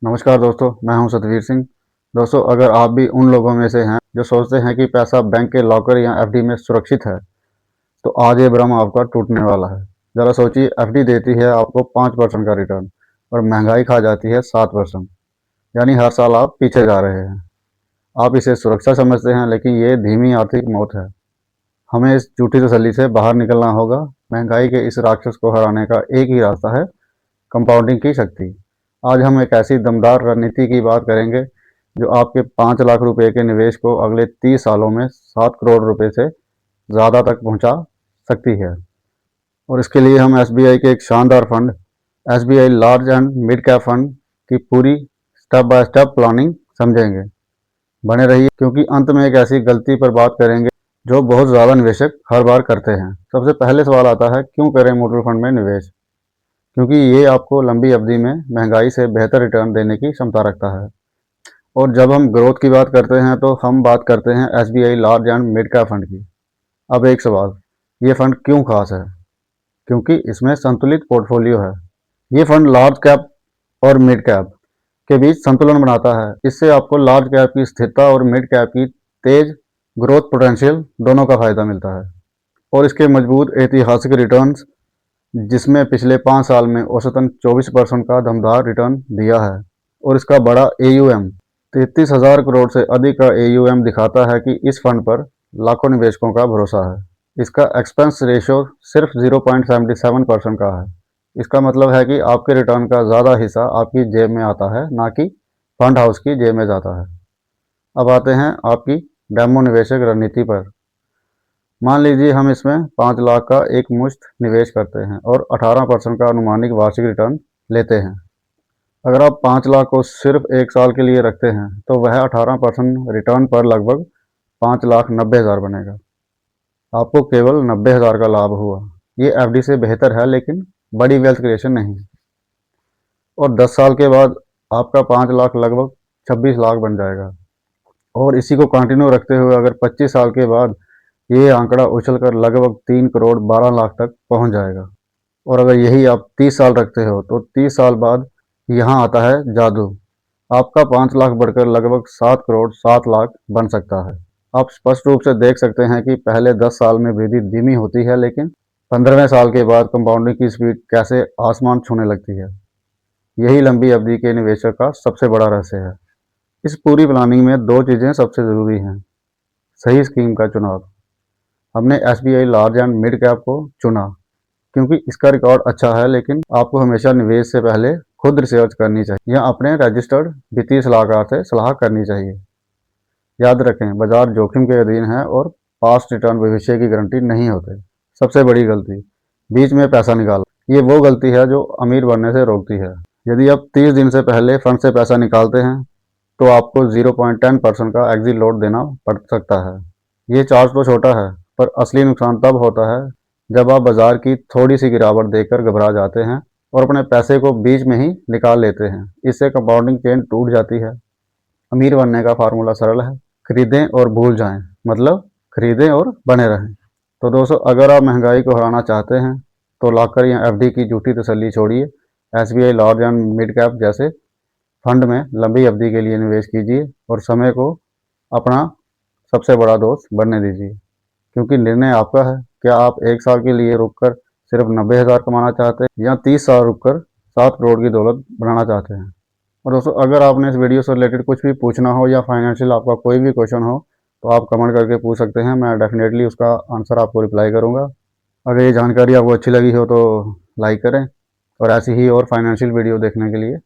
नमस्कार दोस्तों, मैं हूं सतवीर सिंह। दोस्तों, अगर आप भी उन लोगों में से हैं जो सोचते हैं कि पैसा बैंक के लॉकर या एफडी में सुरक्षित है, तो आज ये भ्रम आपका टूटने वाला है। ज़रा सोचिए, एफडी देती है आपको 5% का रिटर्न और महंगाई खा जाती है 7%। यानी हर साल आप पीछे जा रहे हैं। आप इसे सुरक्षा समझते हैं, लेकिन ये धीमी आर्थिक मौत है। हमें इस झूठी तसल्ली से बाहर निकलना होगा। महंगाई के इस राक्षस को हराने का एक ही रास्ता है, कंपाउंडिंग की शक्ति। आज हम एक ऐसी दमदार रणनीति की बात करेंगे जो आपके 5 लाख रुपए के निवेश को अगले 30 सालों में 7 करोड़ रुपए से ज़्यादा तक पहुंचा सकती है। और इसके लिए हम एसबीआई के एक शानदार fund, SBI large and mid cap fund की पूरी स्टेप बाय स्टेप प्लानिंग समझेंगे। बने रहिए, क्योंकि अंत में एक ऐसी गलती पर बात करेंगे जो बहुत ज़्यादा निवेशक हर बार करते हैं। सबसे पहले सवाल आता है, क्यों करें म्यूचुअल फंड में निवेश? क्योंकि ये आपको लंबी अवधि में महंगाई से बेहतर रिटर्न देने की क्षमता रखता है। और जब हम ग्रोथ की बात करते हैं तो हम बात करते हैं SBI large and mid cap fund की। अब एक सवाल, ये फंड क्यों खास है? क्योंकि इसमें संतुलित पोर्टफोलियो है। ये फंड लार्ज कैप और मिड कैप के बीच संतुलन बनाता है। इससे आपको लार्ज कैप की स्थिरता और मिड कैप की तेज ग्रोथ पोटेंशियल दोनों का फायदा मिलता है। और इसके मजबूत ऐतिहासिक रिटर्न्स, जिसमें पिछले 5 साल में औसतन 24% का दमदार रिटर्न दिया है। और इसका बड़ा एयूएम, 33,000 करोड़ से अधिक का एयूएम दिखाता है कि इस फंड पर लाखों निवेशकों का भरोसा है। इसका एक्सपेंस रेशियो सिर्फ 0.77% का है। इसका मतलब है कि आपके रिटर्न का ज़्यादा हिस्सा आपकी जेब में आता है, ना कि फंड हाउस की जेब में जाता है। अब आते हैं आपकी डेमो निवेशक रणनीति पर। मान लीजिए हम इसमें 5 लाख का एक मुश्त निवेश करते हैं और 18% का अनुमानिक वार्षिक रिटर्न लेते हैं। अगर आप 5 लाख को सिर्फ एक साल के लिए रखते हैं तो वह 18% रिटर्न पर लगभग 5,90,000 बनेगा। आपको केवल 90,000 का लाभ हुआ। ये एफडी से बेहतर है, लेकिन बड़ी वेल्थ क्रिएशन नहीं। और 10 साल के बाद आपका 5 लाख लगभग 26 लाख बन जाएगा। और इसी को कंटिन्यू रखते हुए अगर 25 साल के बाद ये आंकड़ा उछलकर लगभग 3 करोड़ 12 लाख तक पहुंच जाएगा। और अगर यही आप 30 साल रखते हो तो 30 साल बाद यहाँ आता है जादू। आपका 5 लाख बढ़कर लगभग 7 करोड़ 7 लाख बन सकता है। आप स्पष्ट रूप से देख सकते हैं कि पहले 10 साल में वृद्धि धीमी होती है, लेकिन 15वें साल के बाद कंपाउंडिंग की स्पीड कैसे आसमान छूने लगती है। यही लंबी अवधि के निवेशक का सबसे बड़ा रहस्य है। इस पूरी प्लानिंग में 2 चीज़ें सबसे ज़रूरी हैं। सही स्कीम का चुनाव। हमने SBI large and mid cap को चुना क्योंकि इसका रिकॉर्ड अच्छा है, लेकिन आपको हमेशा निवेश से पहले खुद रिसर्च करनी चाहिए या अपने रजिस्टर्ड वित्तीय सलाहकार से सलाह करनी चाहिए। याद रखें, बाजार जोखिम के अधीन है और पास्ट रिटर्न भविष्य की गारंटी नहीं होते। सबसे बड़ी गलती, बीच में पैसा निकालना। ये वो गलती है जो अमीर बनने से रोकती है। यदि आप 30 दिन से पहले फंड से पैसा निकालते हैं तो आपको 0.10% का एग्जिट लोड देना पड़ सकता है। ये चार्ज तो छोटा है, पर असली नुकसान तब होता है जब आप बाजार की थोड़ी सी गिरावट देखकर घबरा जाते हैं और अपने पैसे को बीच में ही निकाल लेते हैं। इससे कंपाउंडिंग चेन टूट जाती है। अमीर बनने का फार्मूला सरल है, खरीदें और भूल जाएं, मतलब खरीदें और बने रहें। तो दोस्तों, अगर आप महंगाई को हराना चाहते हैं तो लॉकर या एफडी की झूठी तसल्ली छोड़िए। SBI large and mid cap जैसे फंड में लंबी अवधि के लिए निवेश कीजिए और समय को अपना सबसे बड़ा दोस्त बनने दीजिए। क्योंकि निर्णय आपका है। क्या आप एक साल के लिए रुककर सिर्फ 90,000 कमाना चाहते हैं या 30 साल रुककर 7 करोड़ की दौलत बनाना चाहते हैं? और दोस्तों, अगर आपने इस वीडियो से रिलेटेड कुछ भी पूछना हो या फाइनेंशियल आपका कोई भी क्वेश्चन हो तो आप कमेंट करके पूछ सकते हैं। मैं डेफिनेटली उसका आंसर आपको रिप्लाई करूँगा। अगर ये जानकारी आपको अच्छी लगी हो तो लाइक करें और ऐसी ही और फाइनेंशियल वीडियो देखने के लिए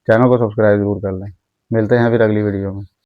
चैनल को सब्सक्राइब ज़रूर कर लें। मिलते हैं फिर अगली वीडियो में।